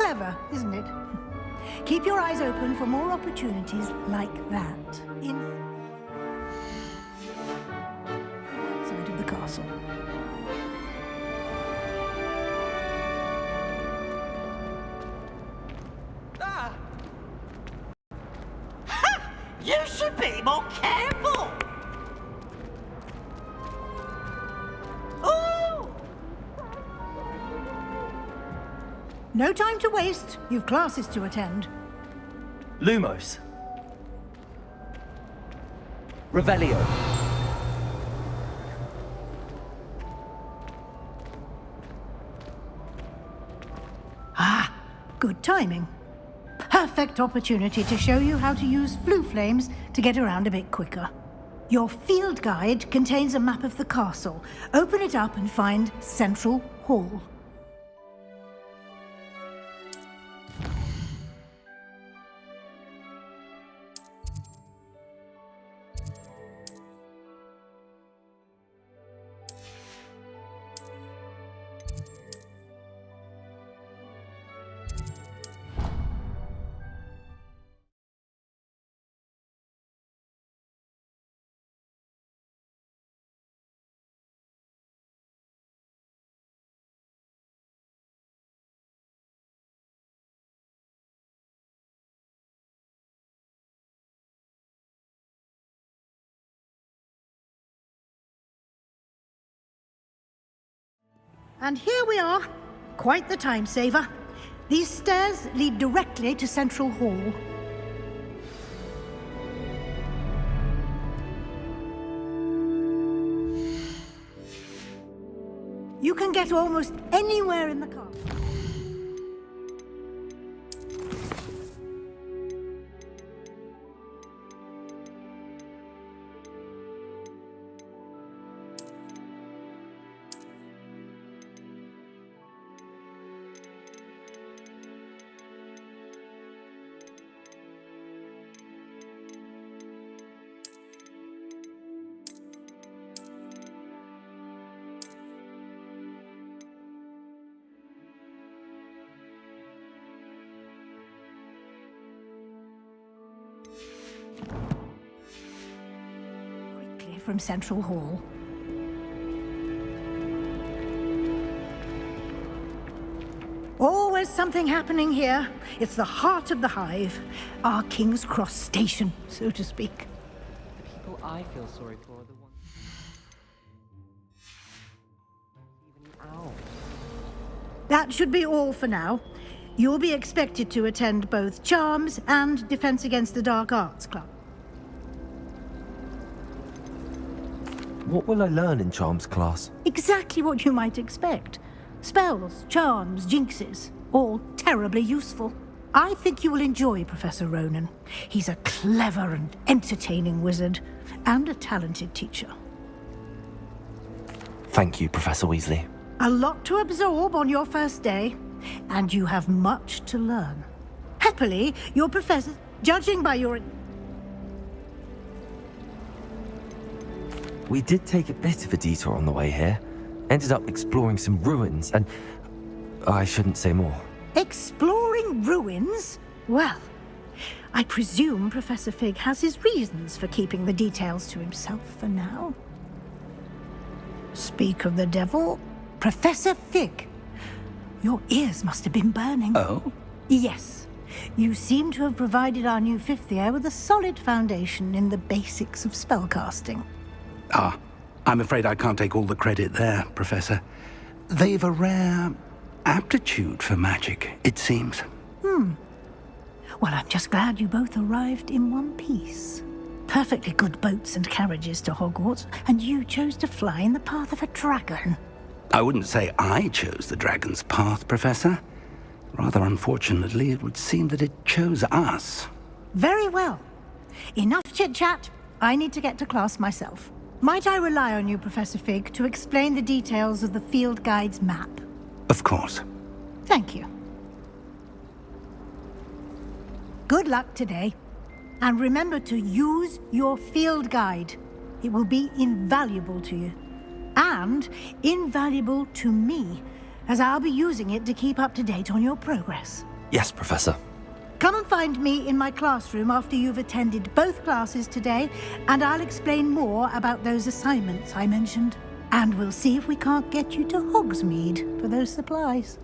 clever, isn't it? Keep your eyes open for more opportunities like that outside of the castle. You should be more careful! Ooh! No time to waste. You've classes to attend. Lumos. Revelio. Ah, good timing. Perfect opportunity to show you how to use flue flames to get around a bit quicker. Your field guide contains a map of the castle. Open it up and find Central Hall. And here we are. Quite the time saver. These stairs lead directly to Central Hall. You can get almost anywhere in the castle. From Central Hall. Always something happening here. It's the heart of the hive. Our King's Cross station, so to speak. The people I feel sorry for are the ones... even out. That should be all for now. You'll be expected to attend both Charms and Defense Against the Dark Arts Club. What will I learn in Charms class? Exactly what you might expect. Spells, charms, jinxes, all terribly useful. I think you will enjoy Professor Ronan. He's a clever and entertaining wizard, and a talented teacher. Thank you, Professor Weasley. A lot to absorb on your first day, and you have much to learn. Happily, your professor, judging by your... We did take a bit of a detour on the way here. Ended up exploring some ruins, and I shouldn't say more. Exploring ruins? Well, I presume Professor Fig has his reasons for keeping the details to himself for now. Speak of the devil, Professor Fig. Your ears must have been burning. Oh? Yes. You seem to have provided our new fifth year with a solid foundation in the basics of spellcasting. Ah, I'm afraid I can't take all the credit there, Professor. They've a rare aptitude for magic, it seems. Well, I'm just glad you both arrived in one piece. Perfectly good boats and carriages to Hogwarts, and you chose to fly in the path of a dragon. I wouldn't say I chose the dragon's path, Professor. Rather unfortunately, it would seem that it chose us. Very well. Enough chit-chat. I need to get to class myself. Might I rely on you, Professor Fig, to explain the details of the field guide's map? Of course. Thank you. Good luck today. And remember to use your field guide. It will be invaluable to you. And invaluable to me, as I'll be using it to keep up to date on your progress. Yes, Professor. Come and find me in my classroom after you've attended both classes today, and I'll explain more about those assignments I mentioned. And we'll see if we can't get you to Hogsmeade for those supplies.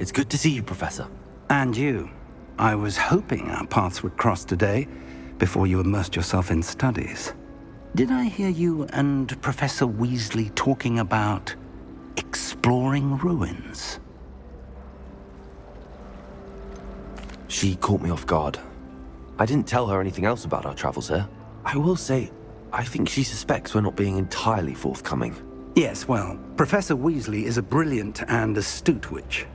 It's good to see you, Professor. And you. I was hoping our paths would cross today, before you immersed yourself in studies. Did I hear you and Professor Weasley talking about exploring ruins? She caught me off guard. I didn't tell her anything else about our travels here. I will say, I think she suspects we're not being entirely forthcoming. Yes, well, Professor Weasley is a brilliant and astute witch.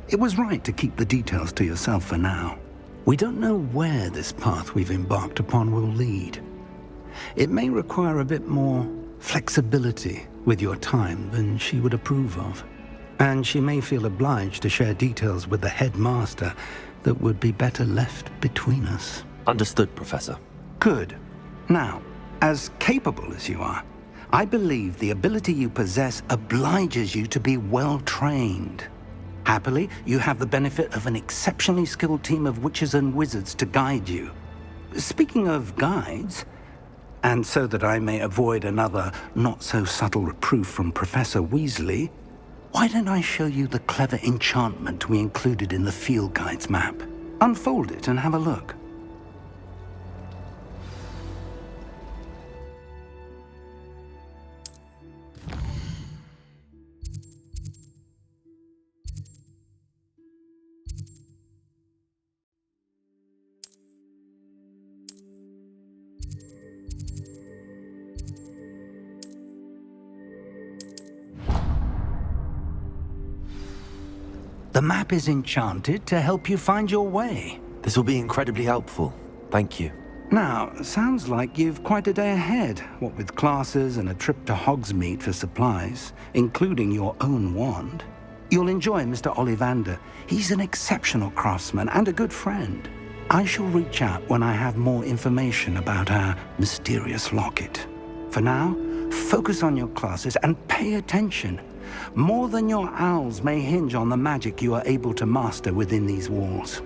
It was right to keep the details to yourself for now. We don't know where this path we've embarked upon will lead. It may require a bit more flexibility with your time than she would approve of. And she may feel obliged to share details with the headmaster that would be better left between us. Understood, Professor. Good. Now, as capable as you are, I believe the ability you possess obliges you to be well trained. Happily, you have the benefit of an exceptionally skilled team of witches and wizards to guide you. Speaking of guides, and so that I may avoid another not-so-subtle reproof from Professor Weasley, why don't I show you the clever enchantment we included in the field guide's map? Unfold it and have a look. The map is enchanted to help you find your way. This will be incredibly helpful. Thank you. Now, sounds like you've quite a day ahead, what with classes and a trip to Hogsmeade for supplies, including your own wand. You'll enjoy Mr. Ollivander. He's an exceptional craftsman and a good friend. I shall reach out when I have more information about our mysterious locket. For now, focus on your classes and pay attention. More than your owls may hinge on the magic you are able to master within these walls.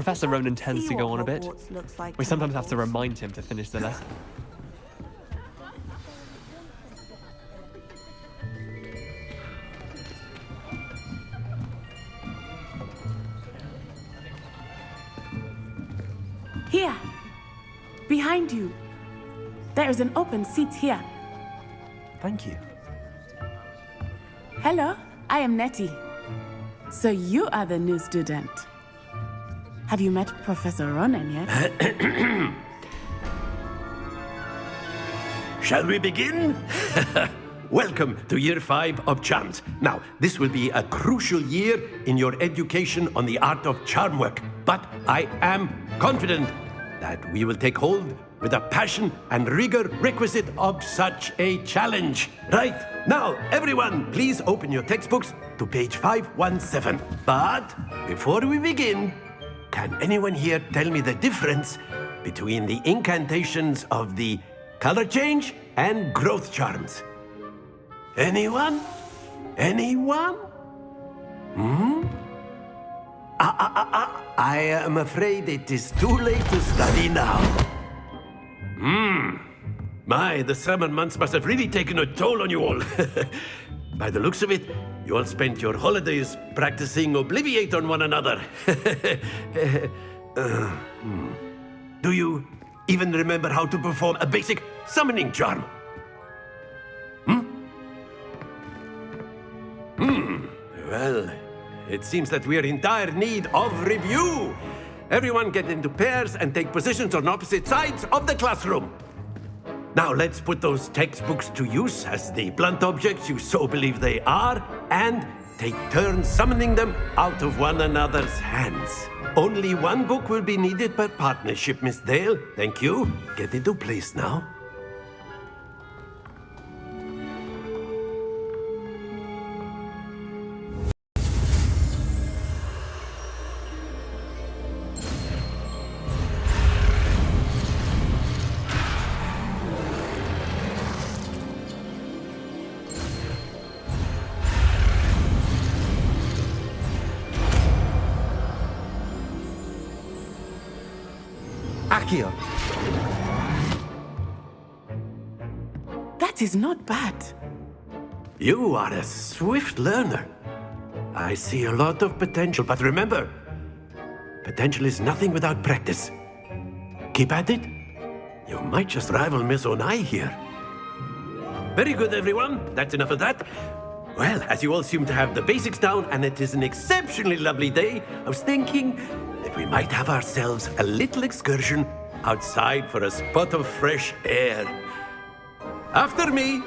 Professor Ronan tends to go on a bit. Hogwarts looks like We to sometimes have to locals. remind him to finish the lesson. Here! Behind you! There is an open seat here. Thank you. Hello, I am Nettie. So you are the new student. Have you met Professor Ronan yet? Shall we begin? Welcome to Year 5 of Charms. Now, this will be a crucial year in your education on the art of charm work, but I am confident that we will take hold with the passion and rigor requisite of such a challenge. Right, now, everyone, please open your textbooks to page 517. But before we begin, can anyone here tell me the difference between the incantations of the color change and growth charms? Anyone? Anyone? I am afraid it is too late to study now. My, the summer months must have really taken a toll on you all. By the looks of it, you all spent your holidays practicing Obliviate on one another. Do you even remember how to perform a basic summoning charm? Well, it seems that we are in dire need of review. Everyone get into pairs and take positions on opposite sides of the classroom. Now let's put those textbooks to use as the blunt objects you so believe they are, and take turns summoning them out of one another's hands. Only one book will be needed per partnership, Miss Dale. Thank you. Get into place now. Accio! That is not bad. You are a swift learner. I see a lot of potential, but remember, potential is nothing without practice. Keep at it. You might just rival Miss Onai here. Very good, everyone. That's enough of that. Well, as you all seem to have the basics down, and it is an exceptionally lovely day, I was thinking that we might have ourselves a little excursion outside for a spot of fresh air. After me.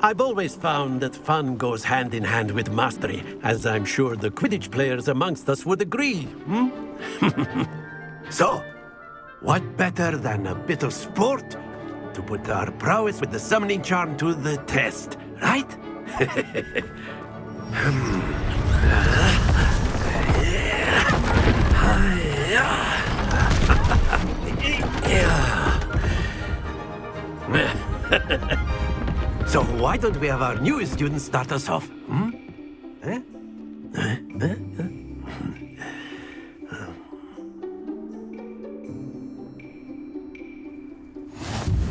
I've always found that fun goes hand in hand with mastery, as I'm sure the Quidditch players amongst us would agree. So, what better than a bit of sport to put our prowess with the summoning charm to the test, right? So why don't we have our newest student start us off?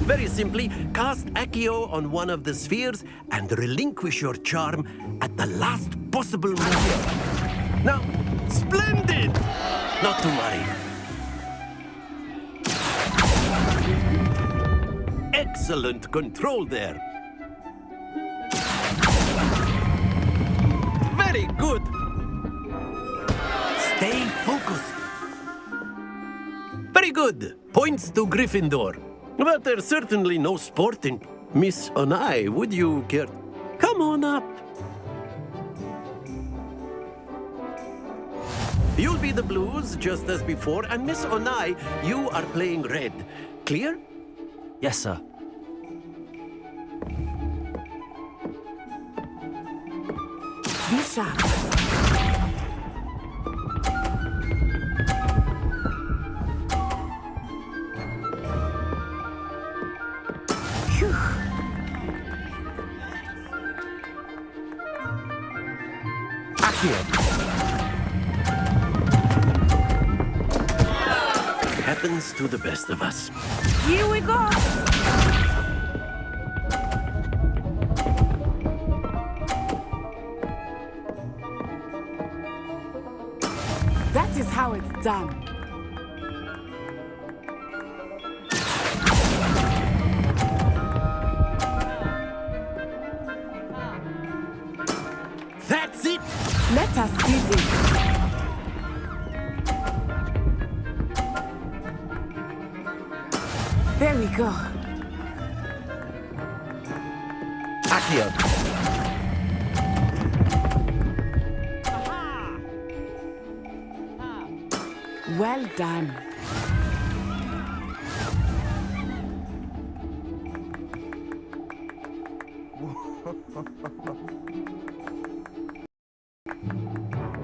Very simply, cast Accio on one of the spheres and relinquish your charm at the last possible moment. Now, splendid! Not to worry. Excellent control there. Very good. Stay focused. Very good. Points to Gryffindor. But there's certainly no sport in Miss Onai. Would you care? Come on up. You'll be the blues just as before, and Miss Onai, you are playing red. Clear? Yes, sir. Be sharp. Phew. Accio. Happens to the best of us. Here we go. That is how it's done. That's it! Let us see this. There we go. Accio. Well done.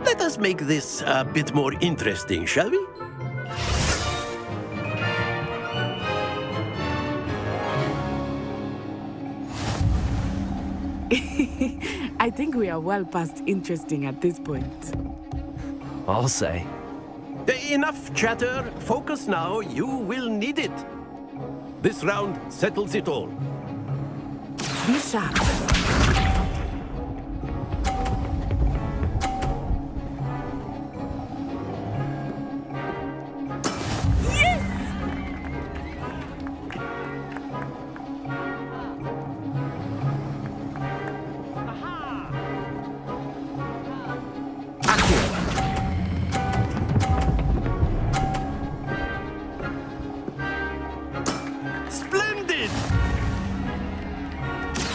Let us make this a bit more interesting, shall we? I think we are well past interesting at this point. I'll say. Enough chatter. Focus now. You will need it. This round settles it all. Be sharp. Splendid!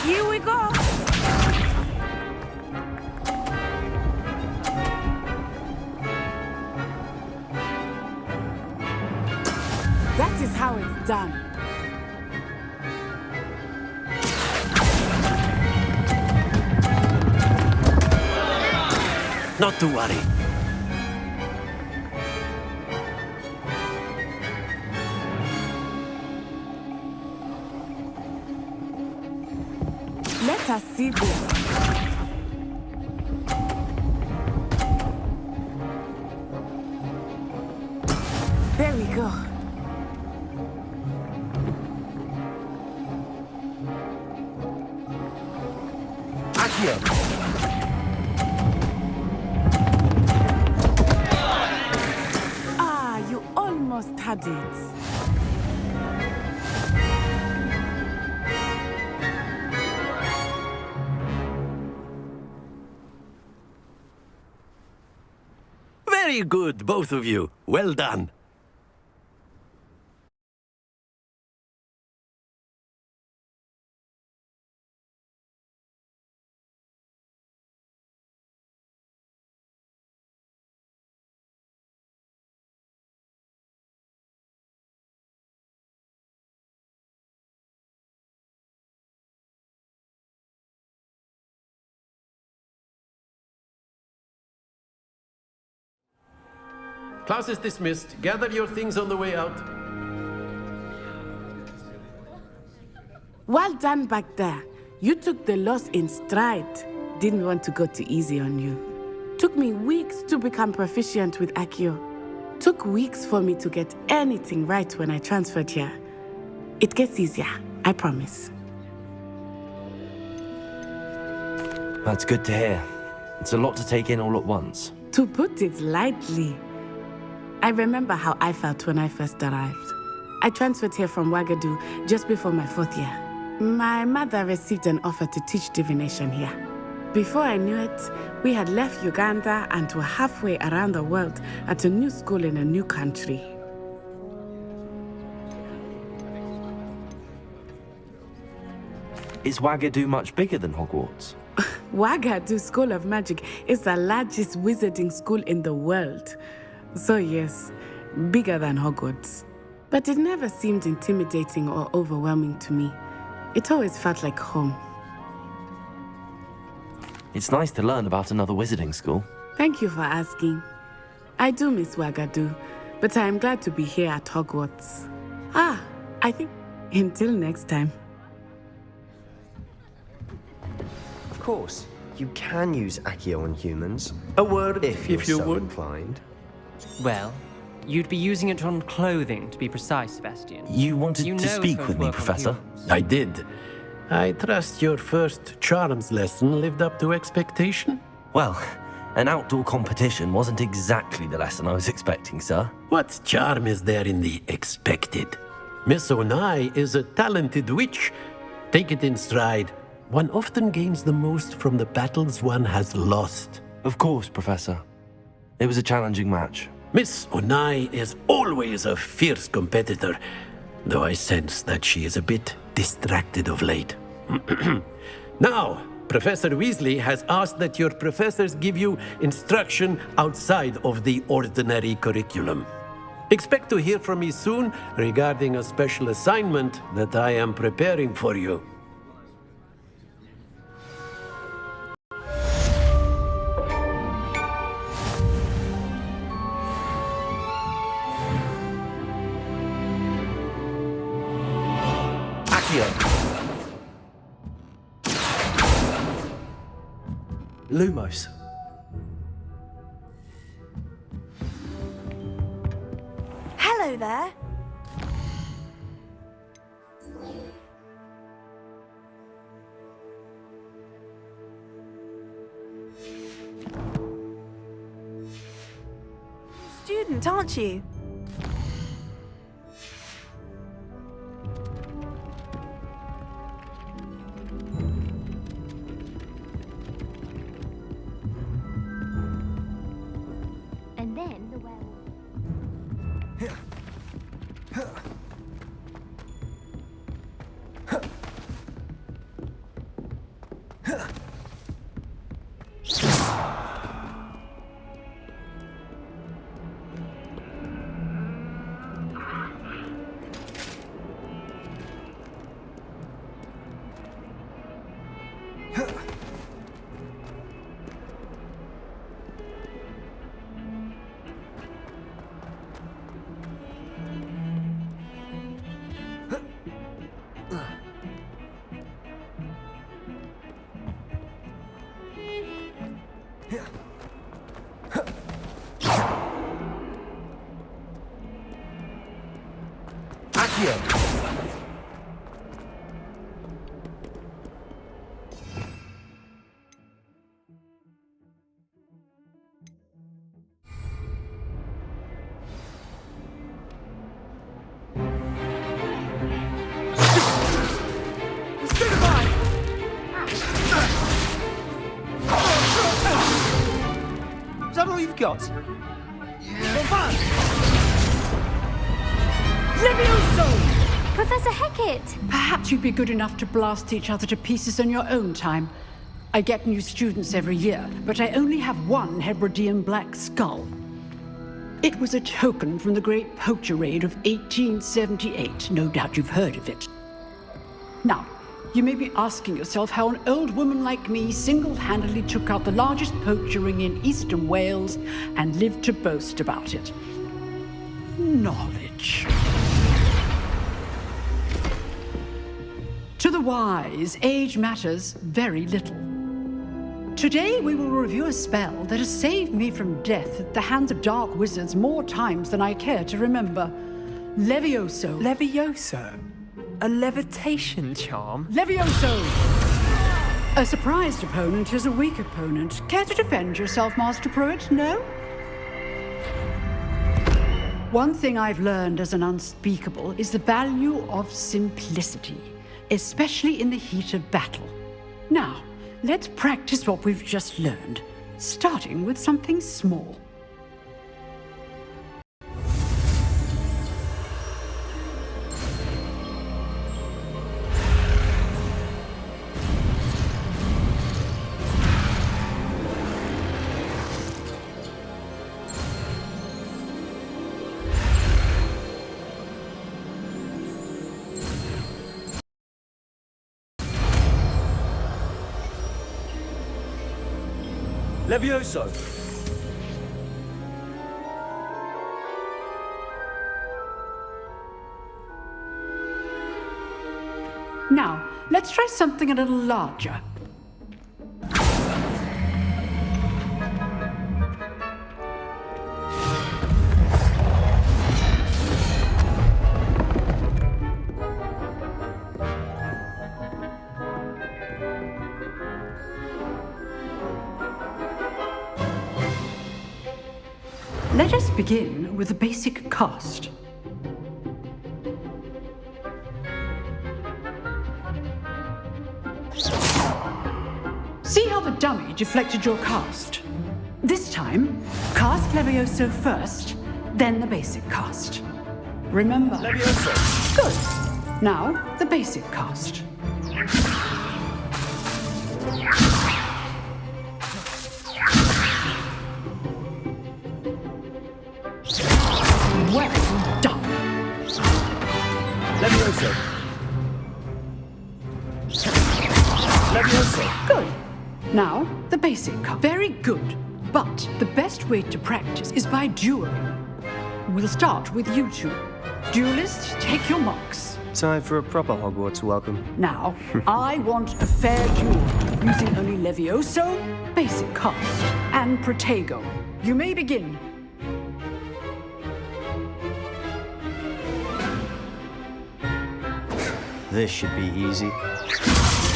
Here we go. That is how it's done. Not to worry. Let us see this. There we go. Accio. Ah, you almost had it. Very good, both of you. Well done. Class is dismissed. Gather your things on the way out. Well done back there. You took the loss in stride. Didn't want to go too easy on you. Took me weeks to become proficient with Accio. Took weeks for me to get anything right when I transferred here. It gets easier, I promise. That's good to hear. It's a lot to take in all at once. To put it lightly, I remember how I felt when I first arrived. I transferred here from Ouagadougou just before my 4th year. My mother received an offer to teach divination here. Before I knew it, we had left Uganda and were halfway around the world at a new school in a new country. Is Wagadu much bigger than Hogwarts? Wagadu School of Magic is the largest wizarding school in the world. So yes, bigger than Hogwarts. But it never seemed intimidating or overwhelming to me. It always felt like home. It's nice to learn about another wizarding school. Thank you for asking. I do miss Wagadu, but I am glad to be here at Hogwarts. I think until next time. Of course, you can use Accio on humans. A word if you so would. inclined. Well, you'd be using it on clothing, to be precise, Sebastian. You wanted You to know speak it's with going me, to work on Professor? humans. I did. I trust your first charms lesson lived up to expectation? Well, an outdoor competition wasn't exactly the lesson I was expecting, sir. What charm is there in the expected? Miss Onai is a talented witch. Take it in stride. One often gains the most from the battles one has lost. Of course, Professor. It was a challenging match. Miss Onai is always a fierce competitor, though I sense that she is a bit distracted of late. Now, Professor Weasley has asked that your professors give you instruction outside of the ordinary curriculum. Expect to hear from me soon regarding a special assignment that I am preparing for you. Accio! Lumos. Hello there. Student, aren't you? And then the werewolf. Accio! Is that all you've got? Professor Hecat! Perhaps you'd be good enough to blast each other to pieces in your own time. I get new students every year, but I only have one Hebridean black skull. It was a token from the Great Poacher Raid of 1878. No doubt you've heard of it. Now, you may be asking yourself how an old woman like me single-handedly took out the largest poacher ring in eastern Wales and lived to boast about it. Knowledge. To the wise, age matters very little. Today we will review a spell that has saved me from death at the hands of dark wizards more times than I care to remember. Levioso. Levioso? A levitation charm? Levioso! A surprised opponent is a weak opponent. Care to defend yourself, Master Pruitt? No? One thing I've learned as an unspeakable is the value of simplicity, especially in the heat of battle. Now, let's practice what we've just learned, starting with something small. Levioso! Now, let's try something a little larger. Let us begin with the basic cast. See how the dummy deflected your cast? This time, cast Levioso first, then the basic cast. Remember? Levioso! Good. Now, the basic cast. Well done. Levioso! Levioso! Good. Now, the basic cast. Very good. But the best way to practice is by dueling. We'll start with you two. Duelists, take your marks. Time for a proper Hogwarts welcome. Now, I want a fair duel, using only Levioso, basic cast, and Protego. You may begin. This should be easy.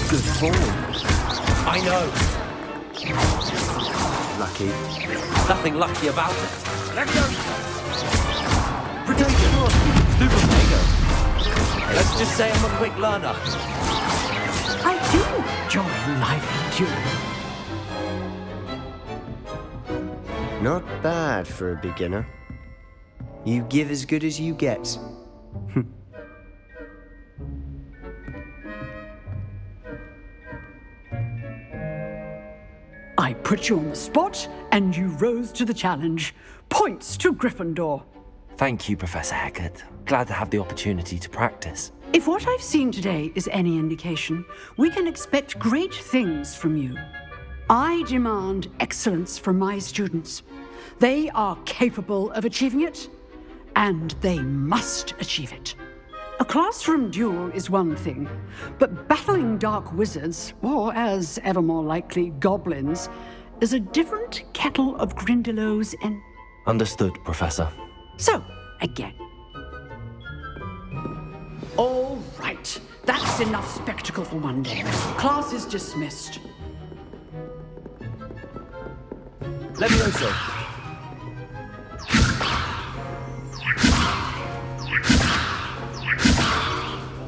Good form. I know. Lucky. Nothing lucky about it. Protego! Super Protego. Let's just say I'm a quick learner. I do enjoy lively dueling. Not bad for a beginner. You give as good as you get. I put you on the spot, and you rose to the challenge. Points to Gryffindor. Thank you, Professor Hecat. Glad to have the opportunity to practice. If what I've seen today is any indication, we can expect great things from you. I demand excellence from my students. They are capable of achieving it, and they must achieve it. A classroom duel is one thing, but battling dark wizards, or as ever more likely, goblins, is a different kettle of Grindylows and... Understood, Professor. So, again. All right, that's enough spectacle for one day. Class is dismissed. Levioso!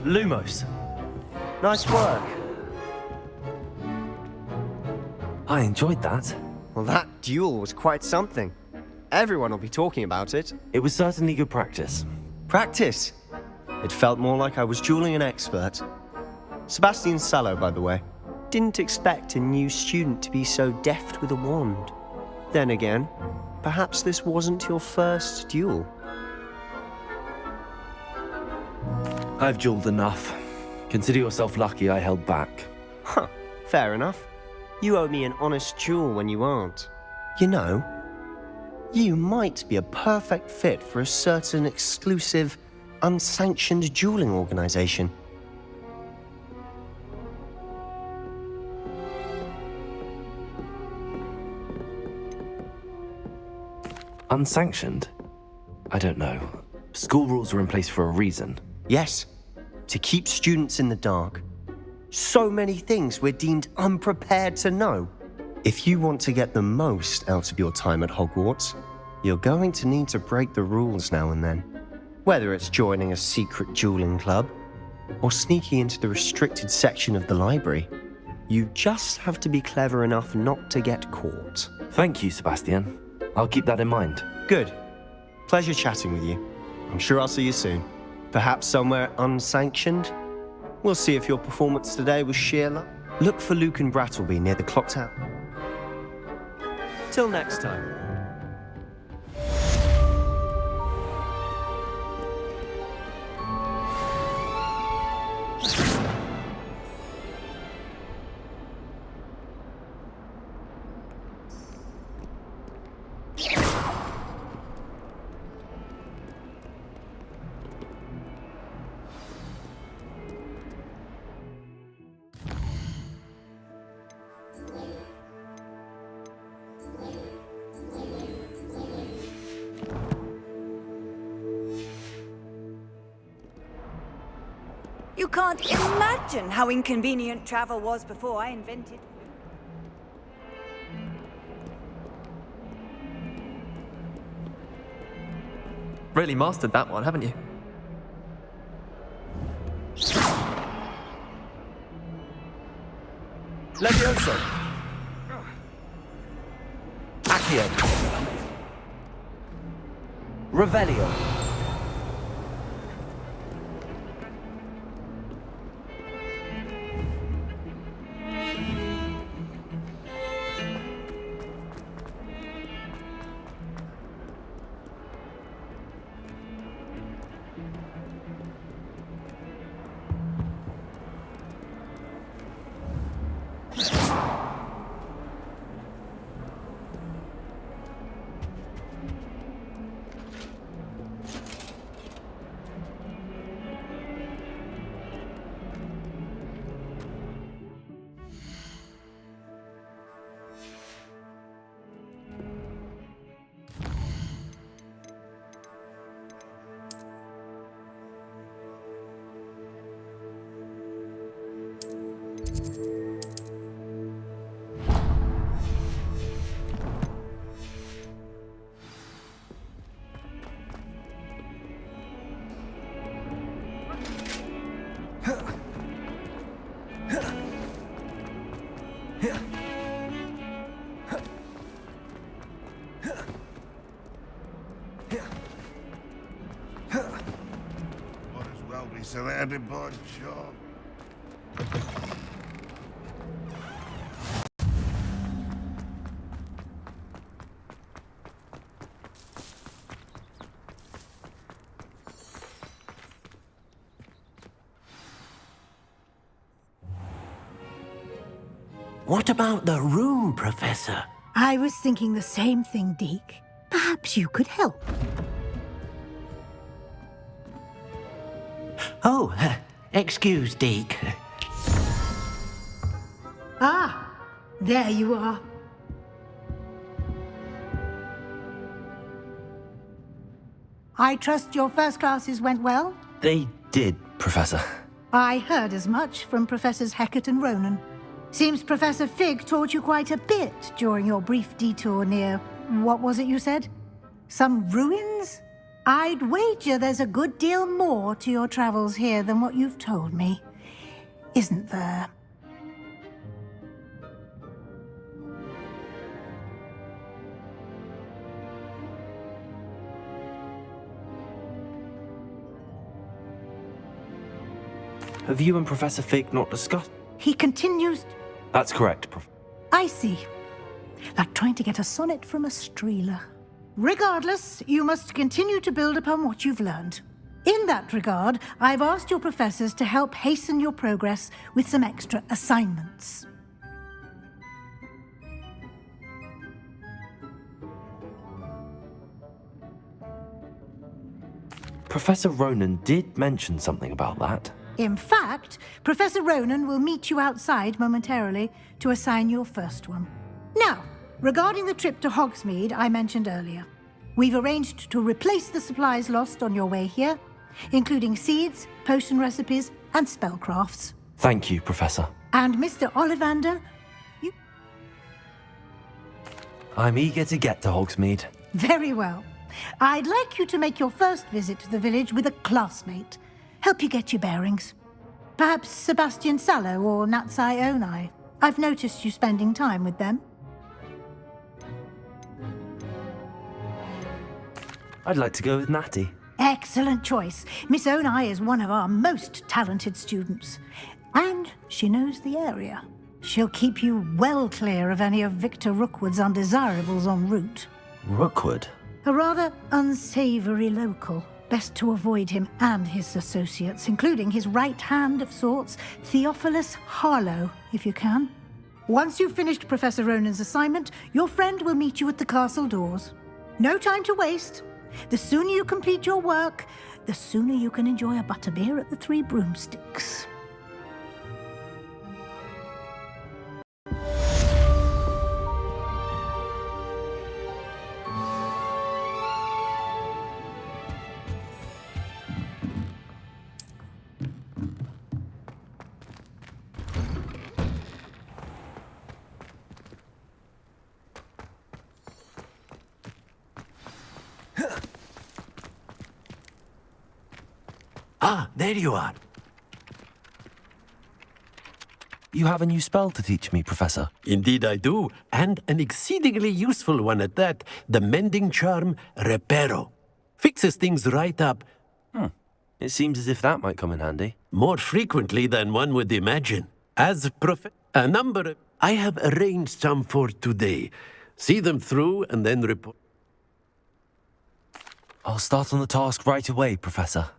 Lumos. Nice work. I enjoyed that. Well, that duel was quite something. Everyone will be talking about it. It was certainly good practice. Practice? It felt more like I was dueling an expert. Sebastian Sallow, by the way. Didn't expect a new student to be so deft with a wand. Then again, perhaps this wasn't your first duel. I've dueled enough. Consider yourself lucky I held back. Huh, fair enough. You owe me an honest duel when you aren't. You know, you might be a perfect fit for a certain exclusive, unsanctioned dueling organization. Unsanctioned? I don't know. School rules are in place for a reason. Yes, to keep students in the dark. So many things we're deemed unprepared to know. If you want to get the most out of your time at Hogwarts, you're going to need to break the rules now and then. Whether it's joining a secret dueling club, or sneaking into the restricted section of the library, you just have to be clever enough not to get caught. Thank you, Sebastian. I'll keep that in mind. Good. Pleasure chatting with you. I'm sure I'll see you soon. Perhaps somewhere unsanctioned? We'll see if your performance today was sheer luck. Look for Luke and Brattleby near the clock tower. Till next time. You can't imagine how inconvenient travel was before I invented. Really mastered that one, haven't you? Levioso. Accio. Revelio. Might as well be surrounded by charm. What about the room, Professor? I was thinking the same thing, Deke. Perhaps you could help. Oh, excuse, Deke. Ah, there you are. I trust your first classes went well? They did, Professor. I heard as much from Professors Hecat and Ronan. Seems Professor Fig taught you quite a bit during your brief detour near... what was it you said? Some ruins? I'd wager there's a good deal more to your travels here than what you've told me. Isn't there? Have you and Professor Fig not discussed? He continues... That's correct, Prof. I see. Like trying to get a sonnet from a streeler. Regardless, you must continue to build upon what you've learned. In that regard, I've asked your professors to help hasten your progress with some extra assignments. Professor Ronan did mention something about that. In fact, Professor Ronan will meet you outside momentarily to assign your first one. Now, regarding the trip to Hogsmeade I mentioned earlier, we've arranged to replace the supplies lost on your way here, including seeds, potion recipes, and spellcrafts. Thank you, Professor. And Mr. Ollivander, you... I'm eager to get to Hogsmeade. Very well. I'd like you to make your first visit to the village with a classmate. Help you get your bearings. Perhaps Sebastian Sallow or Natsai Onai. I've noticed you spending time with them. I'd like to go with Natty. Excellent choice. Miss Onai is one of our most talented students. And she knows the area. She'll keep you well clear of any of Victor Rookwood's undesirables en route. Rookwood? A rather unsavory local. Best to avoid him and his associates, including his right hand of sorts, Theophilus Harlow, if you can. Once you've finished Professor Ronan's assignment, your friend will meet you at the castle doors. No time to waste. The sooner you complete your work, the sooner you can enjoy a butterbeer at the Three Broomsticks. Ah, there you are. You have a new spell to teach me, Professor. Indeed I do, and an exceedingly useful one at that. The mending charm, Reparo. Fixes things right up. It seems as if that might come in handy. More frequently than one would imagine. As a number of... I have arranged some for today. See them through and then report. I'll start on the task right away, Professor.